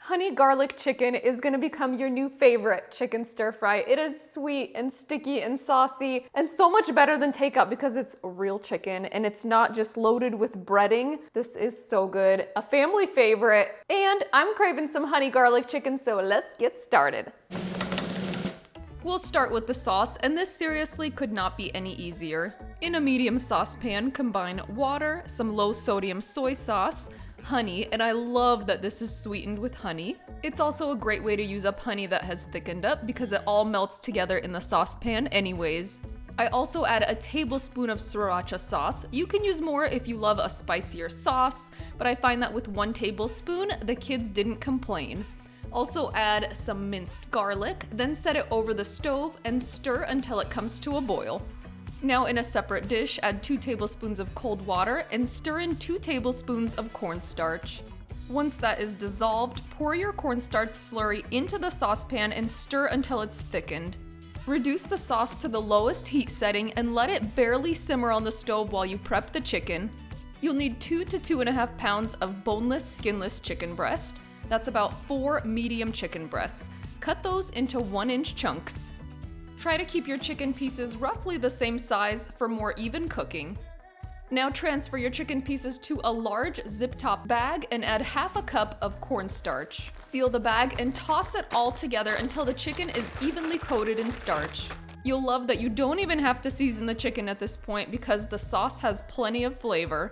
Honey garlic chicken is gonna become your new favorite chicken stir fry. It is sweet and sticky and saucy and so much better than takeout because it's real chicken and it's not just loaded with breading. This is so good, a family favorite, and I'm craving some honey garlic chicken, so let's get started. We'll start with the sauce, and this seriously could not be any easier. In a medium saucepan, combine water, some low sodium soy sauce, honey, and I love that this is sweetened with honey. It's also a great way to use up honey that has thickened up because it all melts together in the saucepan anyways. I also add a tablespoon of sriracha sauce. You can use more if you love a spicier sauce, but I find that with 1 tablespoon, the kids didn't complain. Also add some minced garlic, then set it over the stove and stir until it comes to a boil. Now in a separate dish, add 2 tablespoons of cold water and stir in 2 tablespoons of cornstarch. Once that is dissolved, pour your cornstarch slurry into the saucepan and stir until it's thickened. Reduce the sauce to the lowest heat setting and let it barely simmer on the stove while you prep the chicken. You'll need 2 to 2.5 pounds of boneless, skinless chicken breast. That's about 4 medium chicken breasts. Cut those into 1-inch chunks. Try to keep your chicken pieces roughly the same size for more even cooking. Now transfer your chicken pieces to a large zip-top bag and add half a cup of cornstarch. Seal the bag and toss it all together until the chicken is evenly coated in starch. You'll love that you don't even have to season the chicken at this point because the sauce has plenty of flavor.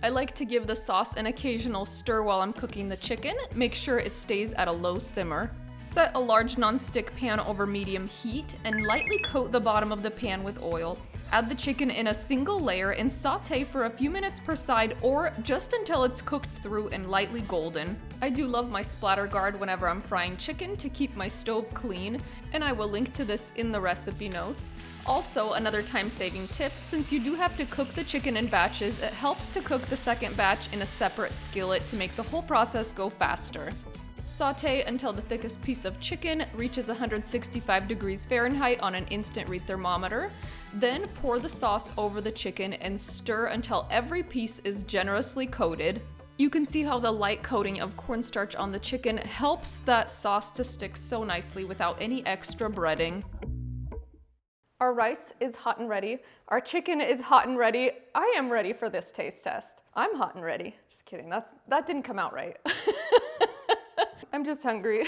I like to give the sauce an occasional stir while I'm cooking the chicken. Make sure it stays at a low simmer. Set a large nonstick pan over medium heat and lightly coat the bottom of the pan with oil. Add the chicken in a single layer and saute for a few minutes per side or just until it's cooked through and lightly golden. I do love my splatter guard whenever I'm frying chicken to keep my stove clean, and I will link to this in the recipe notes. Also, another time-saving tip, since you do have to cook the chicken in batches, it helps to cook the second batch in a separate skillet to make the whole process go faster. Saute until the thickest piece of chicken reaches 165 degrees Fahrenheit on an instant read thermometer. Then pour the sauce over the chicken and stir until every piece is generously coated. You can see how the light coating of cornstarch on the chicken helps that sauce to stick so nicely without any extra breading. Our rice is hot and ready. Our chicken is hot and ready. I am ready for this taste test. I'm hot and ready. Just kidding, that didn't come out right. I'm just hungry.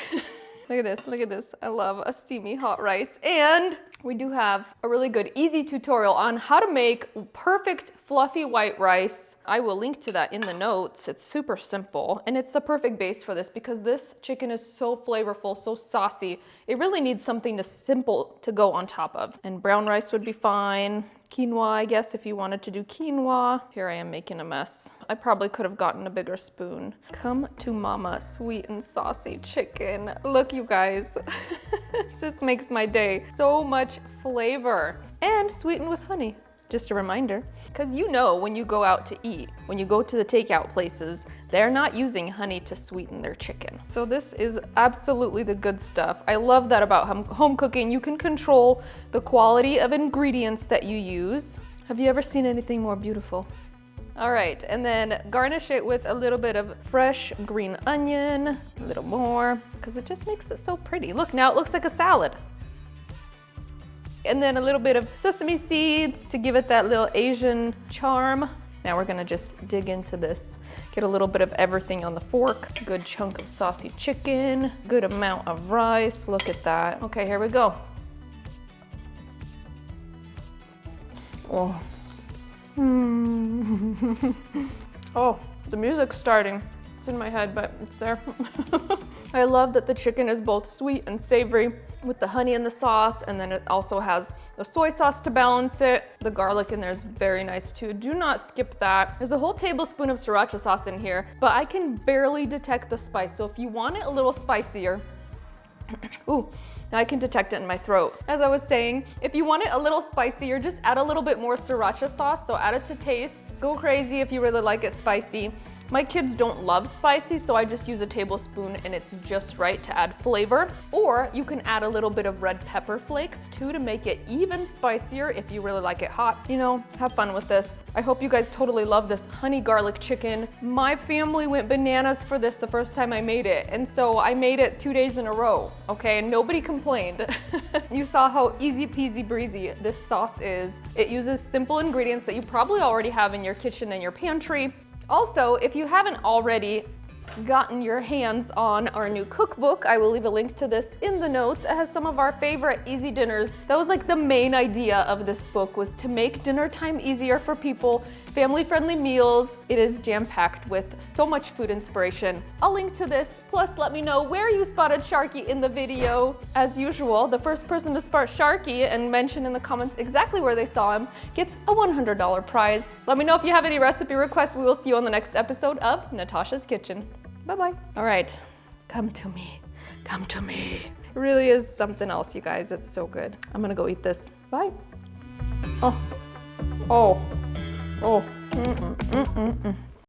Look at this, look at this. I love a steamy hot rice. And we do have a really good easy tutorial on how to make perfect fluffy white rice. I will link to that in the notes. It's super simple and it's the perfect base for this because this chicken is so flavorful, so saucy. It really needs something simple to go on top of. And brown rice would be fine. Quinoa, I guess, if you wanted to do quinoa. Here I am making a mess. I probably could have gotten a bigger spoon. Come to mama, sweet and saucy chicken. Look, you guys, this makes my day. So much flavor and sweetened with honey. Just a reminder, because you know when you go out to eat, when you go to the takeout places, they're not using honey to sweeten their chicken. So this is absolutely the good stuff. I love that about home cooking. You can control the quality of ingredients that you use. Have you ever seen anything more beautiful? All right, and then garnish it with a little bit of fresh green onion, a little more, because it just makes it so pretty. Look, now it looks like a salad. And then a little bit of sesame seeds to give it that little Asian charm. Now we're gonna just dig into this. Get a little bit of everything on the fork. Good chunk of saucy chicken, good amount of rice. Look at that. Okay, here we go. Oh. Oh, the music's starting. It's in my head, but it's there. I love that the chicken is both sweet and savory with the honey and the sauce, and then it also has the soy sauce to balance it. The garlic in there is very nice too. Do not skip that. There's a whole tablespoon of sriracha sauce in here, but I can barely detect the spice. So if you want it a little spicier, ooh, now I can detect it in my throat. As I was saying, if you want it a little spicier, just add a little bit more sriracha sauce. So add it to taste. Go crazy if you really like it spicy. My kids don't love spicy, so I just use a tablespoon and it's just right to add flavor. Or you can add a little bit of red pepper flakes too to make it even spicier if you really like it hot. You know, have fun with this. I hope you guys totally love this honey garlic chicken. My family went bananas for this the first time I made it, and so I made it 2 days in a row, okay? And nobody complained. You saw how easy peasy breezy this sauce is. It uses simple ingredients that you probably already have in your kitchen and your pantry. Also, if you haven't already gotten your hands on our new cookbook, I will leave a link to this in the notes. It has some of our favorite easy dinners. That was like the main idea of this book, was to make dinner time easier for people, family-friendly meals. It is jam-packed with so much food inspiration. I'll link to this, plus let me know where you spotted Sharky in the video. As usual, the first person to spot Sharky and mention in the comments exactly where they saw him gets a $100 prize. Let me know if you have any recipe requests. We will see you on the next episode of Natasha's Kitchen. Bye-bye. All right, come to me, come to me. It really is something else, you guys. It's so good. I'm gonna go eat this. Bye. Oh, oh, oh.